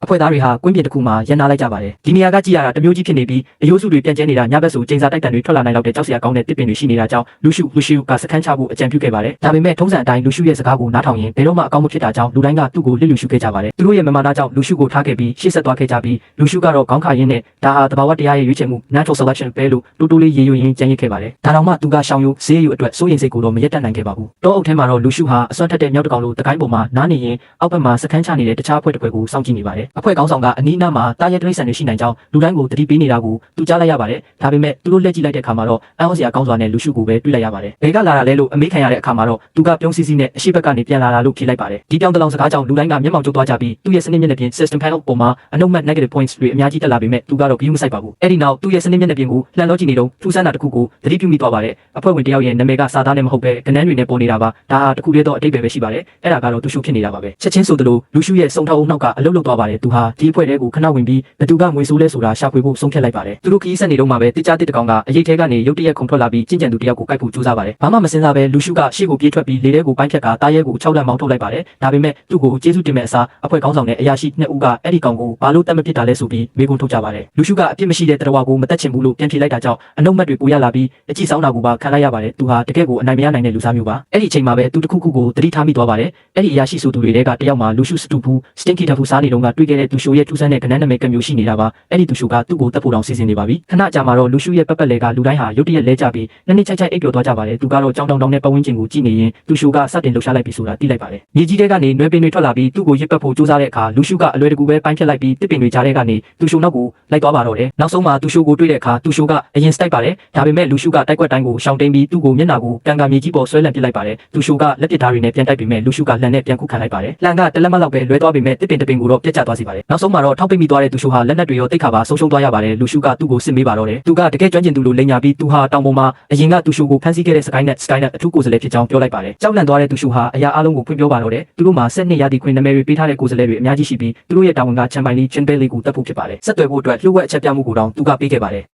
အဖွဲ့သားတွေဟာကွင်းပြင်တစ်ခုမှာရန်နာလိုက်ကြပါတယ်ဒီနေရာကကြည့်ရတာတမျိုးကြီးဖြစ်နေပြီးအယိုးစုတွေပြန့်ကျဲနေတာညဘက်ဆိုချိန်စာတိုက်တန်တွေထွက်လာနိုင်လောက်တဲ့ကြောက်စရာကောင်းတဲ့တစ်ပင်တွေရှိနေတာကြောင့်လူရှုကစခန်းချဖို့အကြံပြုခဲ့ပါတယ်ဒါပေမဲ့ထုံးစံအတိုင်းလူရှုရဲ့စကားကိုနားထောင်ရင်ဘယ်တော့မှအကောင်းမဖြစ်တာကြောင့်လူတိုင်းကသူ့ကိုလစ်လူရှုခဲ့ကြပါတယ်သူတို့ရဲ့မမာနာကြောင့်လူရှုကိုထားခဲ့ပြီးရှေ့ဆက်သွားခဲ့ကြပြီးလူရှုကတော့ခေါင်းခါရင်းနဲ့ဒါဟာတဘာဝတရားရဲ့ရွေးချယ်မှု natural selection ပဲလို့တူတူလေးရေရွရင်းကြံ့ရစ်ခဲ့ပါတယ်ဒါတောင်မှသူကရှောင်ယူဈေးယူအတွက်စိုးရိမ်စိတ်ကိုတော့မရက်တတ်နိုင်ခဲ့ပါဘူးတောအုပ်ထဲမှာတော့လူရှုဟာအစွမ်းထက်တဲ့မြောက်တကောင်လိုတကိုင်းပေါ်မှာနားနေရင်အောက်ဘက်မှာစခန်းချနေတဲ့တခြားအဖွဲ့တစ်ဖွဲ့ကိုစောင့်ကြည့်နေပါတယ်အဖွဲ့ခေါင်းဆောင်ကအနီးနားမှာတာရဲတိရစ္ဆာန်တွေရှိနိုင်ကြောင်းလူတိုင်းကိုတတိပေးနေတာကိုသူကြားလိုက်ရပါတယ်ဒါပေမဲ့သူတို့လက်ကြည့်လိုက်တဲ့အခါမှာတော့အံ့ဩစရာကောင်းစွာနဲ့လူရှုကိုပဲတွေ့လိုက်ရပါတယ်ဘယ်ကလာတာလဲလို့အမေးခံရတဲ့အခါမှာတော့သူကပြုံးစီစီနဲ့အရှိဘက်ကနေပြန်လာတာလို့ဖြေလိုက်ပါတယ်ဒီပြောင်းတလောင်စကားကြောင့်လူတိုင်းကမျက်မှောက်ကျသွားကြပြီးသူ့ရဲ့စနစ်မျက်နှာပြင် system panel ပေါ်မှာအနှုတ်မှတ် negative points တွေအများကြီးတက်လာပေမဲ့သူကတော့ဂရုမစိုက်ပါဘူးအဲ့ဒီနောက်သူ့ရဲ့စနစ်မျက်နှာပြင်ကိုလှန်လို့ကြည့်နေတော့ထူးဆန်းတာတစ်ခုကိုသတိပြုမိသွားပါတယ်အဖွဲ့ဝင်တယောက်ရဲ့နာမည်ကစာသားနဲ့မဟုတ်ပဲကနန်းတွေနဲ့ပေါ်နေတာပါဒါဟာတစ်ခုတည်းသောအတိတ်ပဲရှိပါတယ်အဲ့ဒါကတော့သူရှုဖြစ်နေတာပါပဲချက်ချင်းဆိုသလိုလူရှုရဲ့စုံထောက်အုပ်နောက်ကအလုပ်လုပ်သွားပါတယ်သူဟာဒီအဖွဲ့တဲကိုခဏဝင်ပြီးဘသူကငွေဆိုးလဲဆိုတာရှာဖွေဖို့ဆုံးဖြတ်လိုက်ပါတယ်သူတို့ခီးဆက်နေတော့မှပဲတစ်ကြားတစ်တကောင်ကအရေးထဲကနေရုတ်တရက်ခုန်ထွက်လာပြီးကျင့်ကြံသူတယောက်ကိုကိုက်ဖို့ကြိုးစားပါတယ်ဘာမှမစင်စားပဲလူရှုကရှေ့ကိုပြေးထွက်ပြီးလေထဲကိုပိုင်းဖြတ်ကတားရဲကို6လက်မောင်းထုတ်လိုက်ပါတယ်ဒါပေမဲ့သူ့ကိုကျေးဇူးတင်မဲ့အစားအဖွဲ့ခေါင်းဆောင်နဲ့အရာရှိ2ဦးကအဲ့ဒီကောင်ကိုဘာလို့တတ်မဖြစ်တာလဲဆိုပြီးမေးခွန်းထုတ်ကြပါတယ်လူရှုကအပြစ်မရှိတဲ့တရဝါကိုမတက်ချင်ဘူးလို့ပြန်ဖြေလိုက်တာကြောင့်အနှုတ်မှတ်တွေပိုရလာပြီးအကြည့်ဆောင်တာကိုပါခံလိုက်ရပါတယ်သူဟာတကယ့်ကိုအနိုင်မရနိုင်တဲ့လူစားမျိုးပါအဲ့ဒီအချိန်မှာပဲသူတစ်ခုခုကိုသတိထားမိသွားပါတယ်အဲ့ဒီအရာရှိဆိုသူတွေကတယောက်မှာလူရှုစတူဘူးစတင်ကီတာဖူစားနေတော့ကတွေ့ခဲ့တဲ့သူရှိုရဲ့ထူးဆန်းတဲ့ကနန်းနာမည်ကမျိုးရှိနေတာပါအဲ့ဒီသူရှိုကသူ့ကိုတက်ဖို့တောင်စီစဉ်နေပါပြီခဏကြာမှာတော့လူရှုရဲ့ပတ်လဲကလူတိုင်းဟာရုတ်တရက်လဲကြပြီးနှစ်နှစ်ချိုက်ချိုက်အိပ်ပျော်သွားကြပါတယ်သူကတော့ကြောင်တောင်တောင်နဲ့ပတ်ဝန်းကျင်ကိုကြည့်နေရင်သူရှိုကစတင်လှုပ်ရှားလိုက်ပြီဆိုတာသိလိုက်ပါတယ်မြေကြီးတဲကနေနွယ်ပင်တွေထွက်လာပြီးသူ့ကိုရစ်ပတ်ဖို့ကြိုးစားတဲ့အခါလူရှုကအလွယ်တကူပဲပိုင်းဖြတ်လိုက်ပြီးတစ်ပင်တွေကြားထဲကနေသူရှိုနောက်ကိုလိုက်သွားပါတော့တယ်နောက်ဆုံးမှာသူရှိုကိုတွေ့တဲ့အခါသူရှိုကအရင်စတိုက်ပါတယ်ဒါပေမဲ့လူရှုကတိုက်ကွက်တိုင်းကိုရှောင်တိန်ပြီးသူ့ကိုမျက်နှာကိုကံကမြေကြီးပေါ်ဆွဲလန့်ပစ်လိုက်ပါတယ်သူရှိုကလက်ပစ်ဓာတ်တွေနဲ့ပြန်တိုက်ပြီးမဲ့လူရှုကလှန်နဲ့ပြန်ခုခံလိုက်ပါတယ်လှန်ကတလက်မလောက်ပဲလွဲသွားပြီးမဲ့တစ်ပင်ကိုတော့ပြတ်ကျသွားစီပါတယ်နောက်ဆုံးမှာတော့ထောက်ပိတ်မိသွားတဲ့သူရှိုဟာလက်နက်တွေရောတိတ်ခါပါဆုံးရှုံးသွားရပါတယ်လူရှုကသူ့ကိုစစ်မေးပါတော့တယ်သူကတကယ်ကျွမ်းကျင်သူလိုလိန်ညာပြီးသူဟာတောင်ပေါ်မှာအရင်ကသူရှိုကိုဖမ်းဆီးခဲ့တဲ့ Skynet အထူးကိုယ်စားလှယ်ဖြစ်ကြောင်းပြောလိုက်ပါတယ်ကြောက်လန့်သွားတဲ့သူရှိုဟာအရာအလုံးကိုဖွင့်ပြောပါတော့တယ်သူတို့မှာ7နှစ်ရာသီခွင့်နာမည်တွေပေးထားတဲ့ကိုယ်စားလှယ်တွေအများကြီးရှိပြီးသူတို့ရဲ့တာဝန်ကချန်ပိုင်လီချင်းဘဲလီကိုတပ်ဖို့ဖြစ်ပါတယ်ဆက်သွယ်ဖို့အတွက်လှုပ်ဝက်အချက်ပြမှုကိုတောင်သူကပေးခဲ့ပါတယ်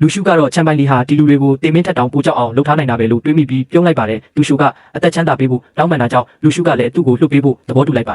လူရှုကတော့ချန်ပိုင်လီဟာဒီလူတွေကိုတင်မင်းထက်တောင်ပိုကြောက်အောင်လှုပ်ထားနိုင်တာပဲလို့တွေးမိပြီးပြုံးလိုက်ပါတယ်လူရှုကအသက်ချမ်းသာပေးဖို့တောင်းပန်တာကြောင့်လူရှုကလည်းသူ့ကိုလှုပ်ပေးဖို့သဘောတူလိုက်ပါတ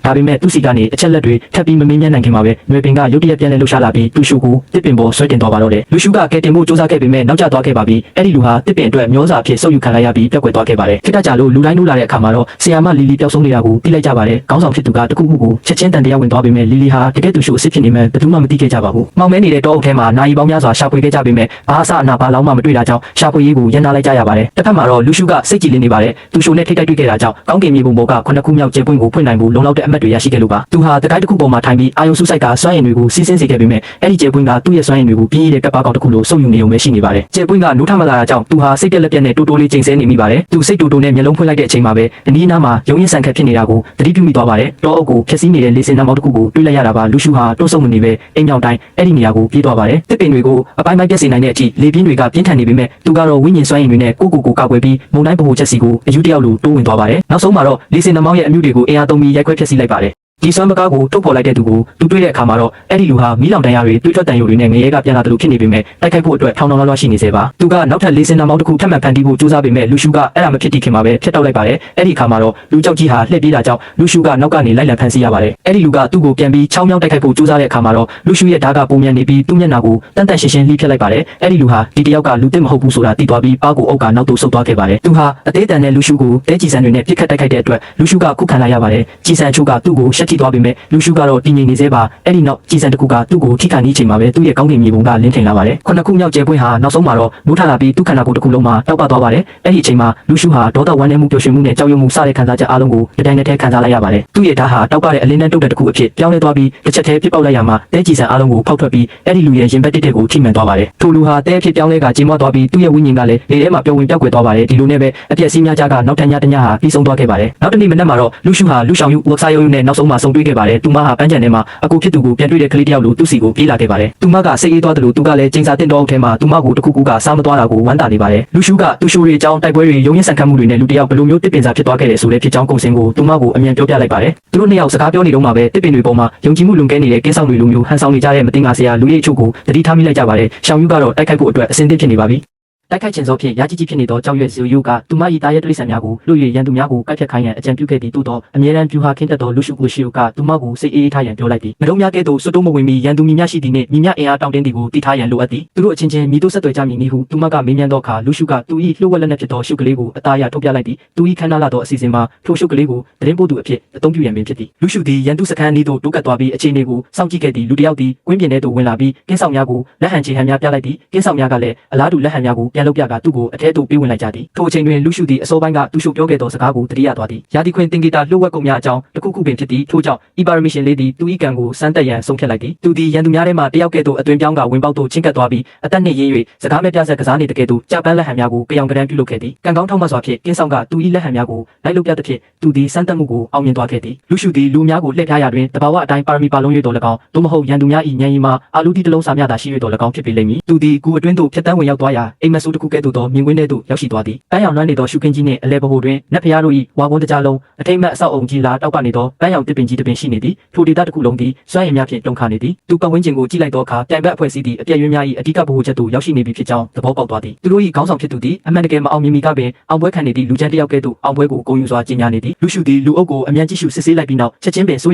ယ်ဒါပေမဲ့သူစီကနေအချက်လက်တွေထပ်ပြီးမမင်းညံ့နိုင်ခင်မှာပဲနွေပင်ကရုတ်တရက်ပြန်လဲလှုပ်ရှားလာပြီးသူရှုကိုတစ်ပင်ပေါ်ဆွဲတင်သွားပါတော့တယ်လူရှုကကဲတင်မှုစူးစမ်းခဲ့ပေမဲ့နောက်ကျသွားခဲ့ပါပြီးအဲ့ဒီလူဟာတစ်ပင်အတွက်မျောစာဖြစ်ဆုပ်ယူခံလိုက်ရပြီးပြက်ကွယ်သွားခဲ့ပါတယ်ခိတ္တကြလို့လူတိုင်းလို့လာတဲ့အခါမှာတော့ဆီယာမလီလီပျောက်ဆုံးနေတာကိုသိလိုက်ကြပါတယ်ခေါင်းဆောင်ဖြစ်သူကတခုခုကိုချက်ချင်းတန်တရားဝင်သွားပေမဲ့လီလီဟာတကယ်သူရှုအစ်စ်ဖြစ်နေမှဘယ်သူမှမသိခဲ့ကြပါဘူးမောင်မဲနေတဲ့တောအုပ်ထဲမှာနိုင်ပေါင်းများစွာရှာဖွေခဲ့ကြပေမဲ့ဘာအစအနာဘာလောင်းမှမတွေ့တာကြောင့်ရှာဖွေရေးကိုရန်နာလိုက်ကြရပါတယ်တစ်ဖက်မှာတော့လူရှုကစိတ်ကြည်လင်းနေပါတယ်သူရှုနဲ့ထိတ်တိုက်တွေ့ခဲ့တာကြောင့်ကောင်းကင်မြေပုံပေါ်က9ခုမြောက်ကျေပွင့်ကိုဖွင့်နိုင်ဖို့လုံလောက်တဲ့အမတ်တွေရရှိခဲ့လို့ပါသူဟာတကိုင်းတစ်ခုပေါ်မှာထိုင်ပြီးအာယုံစုဆိုင်ကစွမ်းရည်တွေကိုစီးဆင်းစေခဲ့ပေမဲ့အဲ့ဒီကျေပွင့်ကသူ့ရဲ့စွမ်းရည်တွေကိုပြင်းရတဲ့ကပ်ပါကောင်တစ်ခုလိုစုပ်ယူနေုံပဲရှိနေပါတယ်ကျေပွင့်ကနိုးထမလာတာကြောင့်သူဟာစိတ်ပြက်လက်ပြက်နဲ့တိုးလေးချိန်ဆနေမိပါတယ်သူစိတ်တိုးနဲ့မျက်လုံးဖွင့်လိုက်တဲ့အချိန်မှာပဲအနီးနားမှာရုံရင်ဆန်ခတ်ဖြစ်နေတာကိုသတိပြုမိသွားပါတယ်တောအုပ်ကိုဖျက်ဆီးနေတဲ့လေစင်နှမောက်တစ်ခုကိုတွေ့လိုက်ရတာပါလူရှုဟာတွန့်ဆုတ်မနေပဲအိမ်မြောင်တိုင်းအဲ့ဒီနေရာကိုပြေးသွားပါတယ်တစ်ပင်တွေကိုအပိုင်းပိုင်းပြက်စေနိုင်တဲ့အထိလေပြင်းတွေကပြင်းထန်နေပေမဲ့သူကတော့ဝိညာဉ်စွမ်းရည်တွေနဲ့ကိုကာကွယ်ပြီးမုန်တိုင်းဗဟိုချက်စီကိုအယူတယောက်လိုတိုးဝင်သွားပါတယ်နောက်ဆုံးမှာတော့လေစင်နှမောက်ရဲ့အမှုတွေကိုအင်အားသုံးပြီးရိုက်ခွဲဖျက်ဆီးလိုက်ပါတယ်ဒီစွမ်းပကားကိုထုတ်ဖော်လိုက်တဲ့သူကိုသူတွေ့တဲ့အခါမှာတော့အဲ့ဒီလူဟာမီးလောင်တန်ရတွေတွေးထွက်တန်ရုပ်တွေနဲ့ငရဲကပြန်လာတယ်လို့ဖြစ်နေပေမဲ့တိုက်ခိုက်ဖို့အတွက်ထောင်လွှားရှိနေစေပါသူကနောက်ထပ်လေးစင်နာမောက်တစ်ခုထပ်မံဖန်တီးဖို့ကြိုးစားပေမဲ့လူရှုကအဲ့ဒါမဖြစ်တည်ခင်မှာပဲဖျက်တောက်လိုက်ပါတယ်အဲ့ဒီအခါမှာတော့လူကြောက်ကြီးဟာလှည့်ပြေးတာကြောင့်လူရှုကနောက်ကနေလိုက်လံဖမ်းဆီးရပါတယ်အဲ့ဒီလူကသူ့ကိုပြန်ပြီးချောင်းမြောင်းတိုက်ခိုက်ဖို့ကြိုးစားတဲ့အခါမှာတော့လူရှုရဲ့ဓာတ်ကပုံမြန်နေပြီးသူ့မျက်နှာကိုတန်တန်ရှင်းရှင်းလှီးဖျက်လိုက်ပါတယ်အဲ့ဒီလူဟာဒီတယောက်ကလူတစ်မဟုတ်ဘူးဆိုတာသိသွားပြီးပါးကိုအုပ်ကနောက်သို့ဆုတ်သွားခဲ့ပါတယ်သူဟာအသေးတန်တဲ့လူရှုကိုတဲကြည်စံတွေနဲ့ပြစ်ခတ်တိုက်ခိုက်တဲ့အတွက်လူရှုကခုခံလိုက်ရပါတယ်ကြည်စံချိုးကသူ့ကိုရှက်ထိသွားပေမဲ့လူရှုကတော့တည်ငြိမ်နေသေးပါအဲ့ဒီနောက်ကြည်စံတစ်ခုကသူ့ကိုထိခံနေချိန်မှာပဲသူ့ရဲ့ကောင်းကင်မြေပုံကလင်းထင်လာပါတယ်ခုနှစ်ခုမြောက်ကျဲပွင့်ဟာနောက်ဆုံးမှာတော့မိုးထလာပြီးသူ့ခန္ဓာကိုယ်တစ်ခုလုံးမှာတောက်ပသွားပါတယ်အဲ့ဒီအချိန်မှာလူရှုဟာဒေါသဝမ်းနည်းမှုပျော်ရွှင်မှုနဲ့ကြောက်ရွံ့မှုစတဲ့ခံစားချက်အလုံးကိုတတိုင်းနဲ့ခံစားလိုက်ရပါတယ်သူ့ရဲ့ဓာတ်ဟာတောက်ပတဲ့အလင်းနဲ့တုတ်တဲ့တစ်ခုအဖြစ်ပြောင်းလဲသွားပြီးတစ်ချက်တည်းပြစ်ပေါက်လိုက်ရမှာတဲကြည်စံအလုံးကိုဖောက်ထွက်ပြီးအဲ့ဒီလူရဲ့ရင်ဘတ်တစ်ကိုထိမှန်သွားပါတယ်ထိုလူဟာတဲအဖြစ်ပြောင်းလဲကကြေမွသွားပြီးသူ့ရဲ့ဝိညာဉ်ကလည်းလေထဲမှာပျော်ဝင်ပြောက်ကွယ်သွားပါတယ်ဒီလိုနဲ့ပဲအပြည့်စီးများကြကနောက်ထပ်ညတစ်ညဟာပြီးဆုံးသွားခဲ့ပါတယ်နောက်တစ်နေ့မနက်မှာတော့လူရှုဟာလူဆောင်ယူဝက်စာရုံနဲ့နောက်ဆုံးမှာဆုံတွေ့ခဲ့ပါတယ်သူမဟာပန်းချန်ထဲမှာအကူဖြစ်သူကိုပြန်တွေ့တဲ့ကလေးတယောက်လိုသူ့စီကိုပြေးလာခဲ့ပါတယ်သူမကစိတ်အေးသွားတယ်လို့သူကလည်းချိန်စာတင်တော့အုပ်ထဲမှာသူမကိုတခုခုကစားမသွားတာကိုဝမ်းသာနေပါတယ်လူရှုကသူရှိုးတွေအကြောင်းတိုက်ပွဲတွေရုံရင်ဆန်ခတ်မှုတွေနဲ့လူတယောက်ဘယ်လိုမျိုးတစ်ပင်စာဖြစ်သွားခဲ့တယ်ဆိုတဲ့ဖြစ်ကြောင်းကုန်စင်ကိုသူမကိုအမြန်ပြောပြလိုက်ပါတယ်သူတို့နှစ်ယောက်စကားပြောနေတော့မှပဲတစ်ပင်တွေပေါ်မှာယုံကြည်မှုလွန်ကဲနေတဲ့ကင်းဆောင်တွေလိုမျိုးဟန်ဆောင်နေကြတဲ့မတင်ကားဆရာလူရိတ်အချို့ကိုတတိထားမိလိုက်ကြပါတယ်ရှောင်းယူကတော့တိုက်ခိုက်ဖို့အတွက်အဆင်သင့်ဖြစ်နေပါပြီ တိုက်ခိုက်ခြင်းသောဖြင့်ရာကြီးကြီးဖြစ်နေသောကြောက်ရွံ့ဇီယိုကသူမ၏တာရဲတိရစ္ဆာန်များကိုလွှတ်၍ရန်သူများကိုကိုက်ဖြတ်ခိုင်းရန်အကြံပြုခဲ့သည်သို့သောအမြဲတမ်းပြူဟာခင်းတတ်သောလူရှုကိုရှိယိုကသူမကိုစိတ်အေးထားရန်ပြောလိုက်သည်မတုံးများကဲ့သို့စွတ်တုံးမဝင်မီရန်သူမြများရှိသည်နှင့်မြများအင်အားတောင့်တင်းသည်ကိုတည်ထားရန်လိုအပ်သည်သူတို့အချင်းချင်းမိတို့ဆက်သွယ်ကြမည်နည်းဟုသူမကမေးမြန်းသောအခါလူရှုကသူ၏လှုပ်ဝက်လက်နက်ဖြစ်သောရှုပ်ကလေးကိုအသားရထုတ်ပြလိုက်သည်သူ၏ခန္ဓာလာသောအစီအစဉ်မှာထိုရှုပ်ကလေးကိုတရင်ပို့သူအဖြစ်အသုံးပြုရန်ပင်ဖြစ်သည်လူရှုသည်ရန်သူစခန်းနီးသို့တိုးကပ်သွားပြီးအခြေအနေကိုစောင့်ကြည့်ခဲ့သည်လူတစ်ယောက်သည်ကွင်းပြင်ထဲသို့ဝင်လာပြီးကင်းဆောင်များကိုလက်ဟန်ချေဟန်များပြလိုက်သည်ကင်းဆောင်များကလည်းအလားတူလက်ဟန်များကိုပြန်လုပ်ပြကသူ့ကိုအထဲသို့ပေးဝင်လိုက်ကြသည်ထိုအချိန်တွင်လူရှုသည်အစောပိုင်းကသူရှုပြောခဲ့သောစကားကိုတတိယသွားသည်ရာသီခွင်တင်ဂီတာလှုပ်ဝက်ကုန်များအကြောင်းတစ်ခုခုပင်ဖြစ်သည်ထို့ကြောင့်ဤပါရမီရှင်လေးသည်သူ၏ကံကိုစမ်းတက်ရန်ဆုံးဖြတ်လိုက်သည်သူသည်ရန်သူများထဲမှတယောက်ကဲ့သို့အတွင်ပြောင်းကဝင်ပေါက်သို့ချင်းကပ်သွားပြီးအသက်နှင့်ရင်း၍စကားမဲ့ပြဆက်ကစားနေတကယ်သို့ကြပန်းလက်ဟန်များကိုကြောင်ကရန်ပြုလုပ်ခဲ့သည်ကံကောင်းထောက်မှစွာဖြင့်ကင်းဆောင်ကသူ၏လက်ဟန်များကိုလိုက်လုပ်ပြသဖြင့်သူသည်စမ်းတက်မှုကိုအောင်မြင်သွားခဲ့သည်လူရှုသည်လူများကိုလှည့်ဖျားရာတွင်တဘာဝအတိုင်းပါရမီပါလုံး၍တော်၎င်းသို့မဟုတ်ရန်သူများ၏ဉာဏ်ရည်မှာအာလူတီတစ်လုံးစာများသာရှိ၍တော်၎င်းဖြစ်ပေလိမ့်မည်သူသည်ကူအတွင်းသို့ဖြတ်တန်းဝင်ရောက်သွားရာအိမ်မက်ဆိုးတစ်ခုကဲ့သို့သောမြင်ကွင်းထဲသို့ရောက်ရှိသွားသည်ပန်းရောင်လွှမ်းနေသောရှုခင်းကြီးနှင့်အလဲဘဟုတွင်နတ်ဖျားတို့၏ဝါကွန်းတကြားလုံးအထိတ်မှတ်အဆောက်အုံကြီးလာတောက်ပနေသောပန်းရောင်တစ်ပင်ကြီးတစ်ပင်ရှိနေသည်ထိုဒေသတစ်ခုလုံးသည်စွမ်းရည်များဖြင့်တုန်ခါနေသည်သူပတ်ဝန်းကျင်ကိုကြည့်လိုက်သောအခါတိုင်ဘက်အဖွဲ့အစည်းသည်အပြည့်အဝများ၏အဓိကဘဟုချက်သို့ရောက်ရှိနေပြီဖြစ်ကြောင်းသဘောပေါက်သွားသည်သူတို့၏ခေါင်းဆောင်ဖြစ်သူသည်အမှန်တကယ်မအောင်မြင်မီကပင်အောင်ပွဲခံနေသည့်လူချမ်းတစ်ယောက်ကဲ့သို့အောင်ပွဲကိုဂုဏ်ယူစွာကျင်းပနေသည်လူရှုသည်လူအုပ်ကိုအမြန်ကြည့်ရှုစစ်ဆေးလိုက်ပြီးနောက်ချက်ချင်းပင်စိုး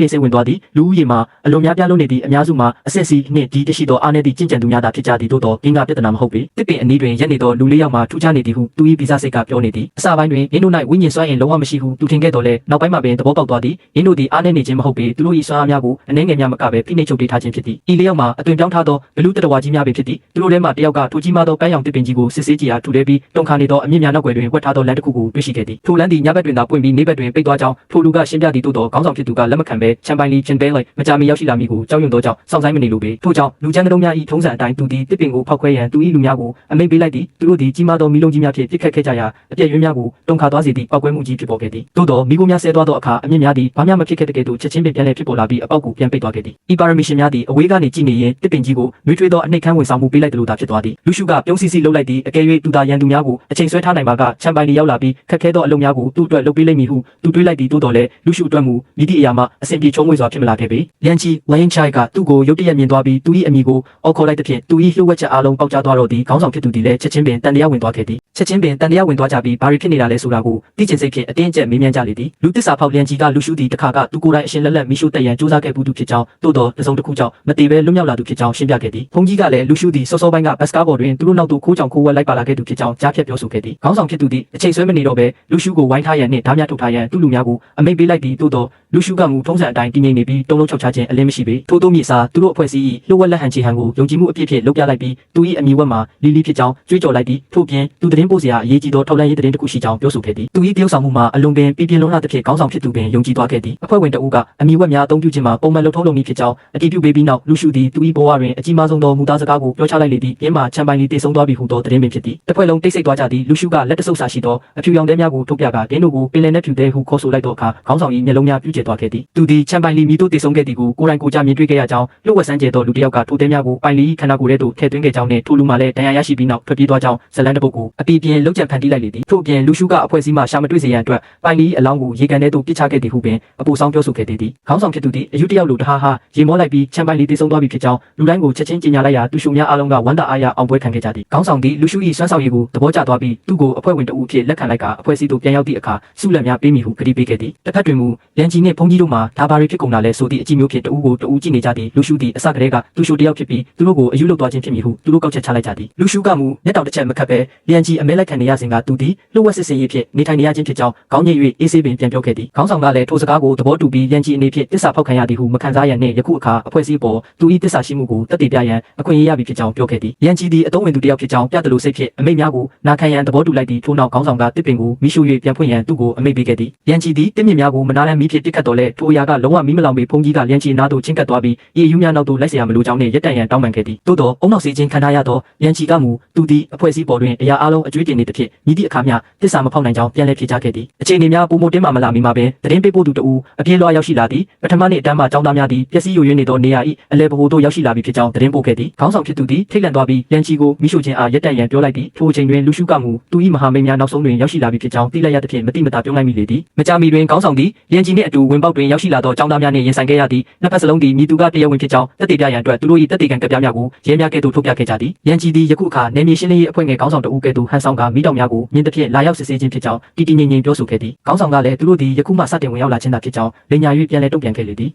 ရိမ်စိတ်ဝင်သွားသည်လူဦးရေမှာအလွန်များပြားလုံးနေသည့်အများစုမှာအဆက်စီနှင့်ဒီတရှိသောအားနည်းသည့်ကျင့်ကြံသူများသာဖြစ်ကြသည်သို့သောအင်္ဂါပြဿနာမဟုတ်ပေတစ်ပင်အနီးတွင်ရက်နေသောလူလေးယောက်မှထူးခြားနေသည်ဟုသူ၏ဗီဇစိတ်ကပြောနေသည်အစပိုင်းတွင်ရင်းတို့၌ဝိညာဉ်စွမ်းအင်လုံးဝမရှိဟုသူထင်ခဲ့တော်လဲနောက်ပိုင်းမှာပင်သဘောပေါက်သွားသည်ရင်းတို့သည်အားနည်းနေခြင်းမဟုတ်ပေသူတို့၏စွမ်းအားများကိုအနှဲငယ်များမကဘဲဖိနှိပ်ချုပ်ပေးထားခြင်းဖြစ်သည်ဤလေးယောက်မှာအသွင်ပြောင်းထားသောဘလူးတတဝါကြီးများပင်ဖြစ်သည်သူတို့ထဲမှတယောက်ကထိုကြီးမားသောပန်းရောင်တစ်ပင်ကြီးကိုစစ်ဆေးကြည့်ရာထူထဲပြီးတုန်ခါနေသောအမြင့်များနောက်ွယ်တွင်ဝတ်ထားသောလမ်းတစ်ခုကိုတွေ့ရှိခဲ့သည်ထိုလမ်းသည်ညဘက်တွင်သာပွင့်ပြီးနေ့ဘက်တွင်ပိတ်သွားကြောင်းထိုလူကရှင်းပြသည်သို့သောခေါင်းဆောင်ဖြစ်သူကလက်မခံဘဲချမ်ပိုင်လီဂျင်ဘဲလိုက်မကြာမီရောက်ရှိလာမည်ကိုကြောက်ရွံ့သောကြောင့်စောင့်ဆိုင်မနေလိုပေထို့ကြောင့်လူချမ်းတုံးများ၏ထုံးစံအတိုင်းသူသည်တစ်ပင်ကိုဖောက်ခွဲရန်သူ၏လူများကိုအမိန့်ပေးလိုက်သည်သူတို့သည်ကြီးမားသောမီးလုံးကြီးများဖြင့်ပစ်ခတ်ခဲ့ကြရာအပြည့်ရွှေများကိုတုန်ခါသွားစေသည့်ပောက်ကွဲမှုကြီးဖြစ်ပေါ်ခဲ့သည်သို့သောမီးခိုးများဆဲသွားသောအခါအမြင့်များသည်ဘာမှမဖြစ်ခဲ့တဲ့ကဲ့သို့ချက်ချင်းပင်ပြန်လည်ဖြစ်ပေါ်လာပြီးအပေါက်ကိုပြန်ပိတ်သွားခဲ့သည်ဤပါရမီရှင်များသည်အဝေးကနေကြည့်နေရင်တစ်ပင်ကြီးကိုနှွေးထွေးသောအနှိတ်ခမ်းဝင်ဆောင်မှုပေးလိုက်တယ်လို့သာဖြစ်သွားသည်လူရှုကပြုံးစီစီလှုပ်လိုက်သည်အကယ်၍သူသာရန်သူများကိုအချိန်ဆွဲထားနိုင်ပါကချမ်ပိုင်လီရောက်လာပြီးခက်ခဲသောအလုပ်များကိုသူ့အတွက်လုပ်ပေးလိမ့်မည်ဟုသူတွေးလိုက်သည်သို့တော်လည်းလူရှုအတွက်မူမိသည့်အရာမှအဆင်ပြေချုံးမွေစွာဖြစ်မလာခဲ့ပေလျန်ချီဝိုင်းချိုက်ကသူ့ကိုရုတ်တရက်မြင်သွားပြီးသူ၏အမိကိုအော်ခေါ်လိုက်သဖြင့်သူ၏လှုပ်ဝက်ချက်အားလုံးပေါက်ကြားသွားတော့သည်ခေါင်းဆောင်ဖြစ်သူသည်လည်းချက်ချင်းပင်တန်တရားဝင်သွားခဲ့သည်ချက်ချင်းပင်တန်တရားဝင်သွားကြပြီးဘာတွေဖြစ်နေတာလဲဆိုတာကိုသိကျင်စိတ်ဖြင့်အတင်းအကျပ်မေးမြန်းကြလေသည်လူသစ္စာဖောက်လျန်ချီကလူရှုသည်တစ်ခါကသူကိုယ်တိုင်အရှင်လက်လက်မိရှုတက်ရန်စူးစမ်းခဲ့ဘူးသူဖြစ်ကြောင်းသို့တော်တစုံတစ်ခုကြောင့်မတည်ဘဲလွတ်မြောက်လာသူဖြစ်ကြောင်းရှင်းပြခဲ့သည်ဘုန်းကြီးကလည်းလူရှုသည်စောစောပိုင်းကဘတ်စကားဘော်တွင်သူတို့နောက်သို့ခိုးကြောင်ခိုးဝက်လိုက်ပါလာခဲ့သူဖြစ်ကြောင်းကြားဖြတ်ပြောဆိုခဲ့သည်ခေါင်းဆောင်ဖြစ်သူသည်အချိန်ဆွဲမနေတော့ဘဲလူရှုကိုဝိုင်းထားရန်နှင့်ဓားများထုတ်ထားရန်သူ့လူများကိုအမိန့်ပေးလိုက်သည်သို့တော်လူရှုကမူထုံးစံအတိုင်းတည်ငြိမ်နေပြီးတုံးလုံးချောက်ချခြင်းအလင်းမရှိပေထို့သောမြစ်စာသူတို့အဖွဲ့အစည်း၏လှုပ်ဝက်လက်ဟန်ချေဟန်ကိုယုံကြည်မှုအပြည့်ဖြင့်လုပ်ပြလိုက်ပြီးသူ၏အမိဝက်မှာလီလီဖြစ်ကြောင်းကြွေးကြော်လိုက်သည်ထို့ပြင်သူသတင်းပို့စရာအရေးကြီးသောထောက်လှမ်းရေးသတင်းတစ်ခုရှိကြောင်းပြောဆိုခဲ့သည်သူ၏တရုပ်ဆောင်မှုမှာအလွန်ပင်ပြင်းလုံးလာသဖြင့်ခေါင်းဆောင်ဖြစ်သူပင်ယုံကြည်သွားခဲ့သည်အဖွဲ့ဝင်တအုပ်ကအမိဝက်များအသုံးပြုခြင်းမှာပုံမှန်လုပ်ထုံးလုပ်နည်းဖြစ်ကြောင်းအတည်ပြုပေးပြီးနောက်လူရှုသည်သူ၏ဘဝတွင်အကြီးမားဆုံးသောမူသားစကားကိုပြောချလိုက်လေသည်ပြင်းမှာချမ်ပိုင်လီတည်ဆုံးသွားပြီဟုသောသတင်းပင်ဖြစ်သည်တစ်ဖွဲ့လုံးတိတ်ဆိတ်သွားကြသည်လူရှုကလက်တဆုပ်စာရှိသောအဖြူရောင်တဲများကိုထုတ်ပြကဒင်းတို့ကိုပင်လယ်နဲ့ဖြူတဲဟုခေါ်ဆိုလိုက်သောအခါခေါင်းဆောင်၏မျက်လုံးများပြူကျဲသွားခဲ့သည်သူသည်ချမ်ပိုင်လီမိတို့တည်ဆုံးခဲ့သည်ကိုကိုယ်တိုင်ကိုယ်ကြမြင်တွေ့ခဲ့ရကြောင်းလှုပ်ဝက်ဆန်းကျဲသောလူတစ်ယောက်ကထိုတဲများကိုပိုင်လီခန္ဓာကိုယ်ထဲသို့ထည့်သွင်းခဲ့ကြောင်းနှင့်ထိုလူမှလည်းတရားရရှိပြီးနောက်ထွက်ပြေးသွားကြောင်းဇလန်တပုတ်ကိုအပီပြင်းလုံးကျန်ဖန်တီးလိုက်လေသည်ထို့ပြင်လူရှုကအဖွဲ့အစည်းမှရှာမတွေ့စေရန်အတွက်ပိုင်လီအလောင်းကိုရေကန်ထဲသို့ပစ်ချခဲ့သည်ဟုပင်အပူဆောင်ပြောဆိုခဲ့သည်ခေါင်းဆောင်ဖြစ်သူသည်အယူတယောက်လိုတဟားဟာရေမောလိုက်ပြီးချမ်ပိုင်လီတည်ဆုံးသွားပြီဖြစ်ကြောင်းလူတိုင်းကိုချက်ချင်းကြေညာလိုက်ရာသူရှုများအားလုံးကဝမ်းသာအားရအောင်ပွဲခံခဲ့ကြသည်ခေါင်းဆောင်သည်လူရှု၏စွမ်းဆောင်ရည်ကိုသဘောကျသွားပြီးသူ့ကိုအဖွဲ့ဝင်တဦးဖြစ်လက်ခံလိုက်ကအဖွဲ့အစည်းသို့ပြန်ရောက်သည့်အခါဆုလက်များပေးမိဟုကတိပေးခဲ့သည်တစ်ဖက်တွင်မူလန်ချီနှင့်ဘုန်းကြီးတို့မှဒါဘာတွေဖြစ်ကုန်တာလဲဆိုသည့်အကြည့်မျိုးဖြင့်တဦးကိုတဦးကြည့်နေကြသည်လူရှုသည်အစကတည်းကသူရှုတယောက်ဖြစ်ပြီးသူတို့ကိုအယူလုပ်သွားခြင်းဖြစ်မည်ဟုသူတို့ကောက်ချက်ချလိုက်ကြသည်လူရှုကမူမျက်တောင်တစ်ချက်မခတ်ပဲလန်ချီအမဲလိုက်ခံနေရစဉ်ကသူသည်လှုပ်ဝက်စစ်စင်ရေးဖြင့်နေထိုင်နေရခြင်းဖြစ်ကြောင်းခေါင်းညိတ်၍အေးဆေးပင်ပြန်ပြောခဲ့သည်ခေါင်းဆောင်ကလည်းထိုစကားကိုသဘောတူပြီးလန်ချီအနေဖြင့်တစ္ဆာဖောက်ခံရသည်ဟုမခံစားရနှင့်ယခုအခါအဖွဲ့အစည်းပေါ်သူ၏တစ္ဆာရှိမှုကိုတက်တည်ပြရန်အခွင့်အရေးရပြီဖြစ်ကြောင်းပြောခဲ့သည်လန်ချီသည်အတုံးဝင်သူတယောက်ဖြစ်ကြောင်းပြသလိုစိတ်ဖြင့်အမိန့်များကိုနာခံရန်သဘောတူလိုက်သည်ထို့နောက်ခေါင်းဆောင်ကတစ်ပင်ကိုမိရှု၍ပြန်ဖွင့်ရန်သူ့ကိုအမိန့်ပေးခဲ့သည်လန်ချီသည်တစ်မြင့်များကိုမနာလန်မီးဖြင့်ပစ်ခတ်တော်လဲထိုအရာကလုံးဝမီးမလောင်ပေဖုန်ကြီးကလန်ချီနားသို့ချင်းကပ်သွားပြီးဤအယူများနောက်သို့လိုက်เสียရမလို့ကြောင်းနှင့်ရက်တန့်ရန်တောင်းပန်ခဲ့သည်သို့သောအုံနောက်စေခြင်းခံထားရသောလန်ချီကမူသူသည်အဖွဲ့အစည်းပေါ်တွင်အရာအလုံးအကျွေးတင်နေသဖြင့်မြည်သည့်အခါမျှတစ္ဆာမဖောက်နိုင်ကြောင်းပြန်လည်ဖြေကြားခဲ့သည်အခြေအနေများပုံမတင်းမှမလာမီမှာပင်သတင်းပေးပို့သူတဦးအပြေးလွှားရောက်ရှိလာသည်ပထမနေ့အတန်းမှကျောင်းသားများသည်ပျက်စီးယိုယွင်းနေသောနေရာ၏အလဲဘိုသို့ရောက်ရှိလာပြီဖြစ်ကြောင်းသတင်းပို့ခဲ့သည်ခေါင်းဆောင်ဖြစ်သူသည်ထိတ်လန့်သွားပြီးလန်ချီကိုမိရှုခြင်းအားရက်တန့်ရန်ပြောလိုက်သည်ထိုအချိန်တွင်လူရှုကမူသူ၏မဟာမိတ်များနောက်ဆုံးတွင်ရောက်ရှိလာပြီဖြစ်ကြောင်းသိလိုက်ရသဖြင့်မတိမတာပြုံးလိုက်မိလေသည်မကြာမီတွင်ခေါင်းဆောင်သည်လန်ချီနှင့်အတူ ဝင်ပေါက်တွင်ရောက်ရှိလာသောចောင်းသားများနှင့်ရင်ဆိုင်ခဲ့ရသည့်နှစ်ဖက်စလုံးသည်မိသူကတရားဝင်ဖြစ်ကြောင်းတက်တေပြရန်အတွက်သူတို့၏တက်တေကံကပ်ပြားများကိုရဲများကဲ့သို့ထုတ်ပြခဲ့ကြသည်ရန်ကြီးသည်ယခုအခါနယ်မြေရှင်းလင်းရေးအဖွဲ့ငယ်ခေါင်းဆောင်တဦးကဲ့သို့ဟန်ဆောင်ကမိတော်များကိုမြင်းတစ်ဖြင့်လာရောက်စစ်ဆေးခြင်းဖြစ်ကြောင်းတည်တည်ငြိမ်ငြိမ်ပြောဆိုခဲ့သည်ခေါင်းဆောင်ကလည်းသူတို့သည်ယခုမှစတင်ဝင်ရောက်လာခြင်းသာဖြစ်ကြောင်းလိန်ညာ၍ပြန်လည်တုံ့ပြန်ခဲ့လေသည်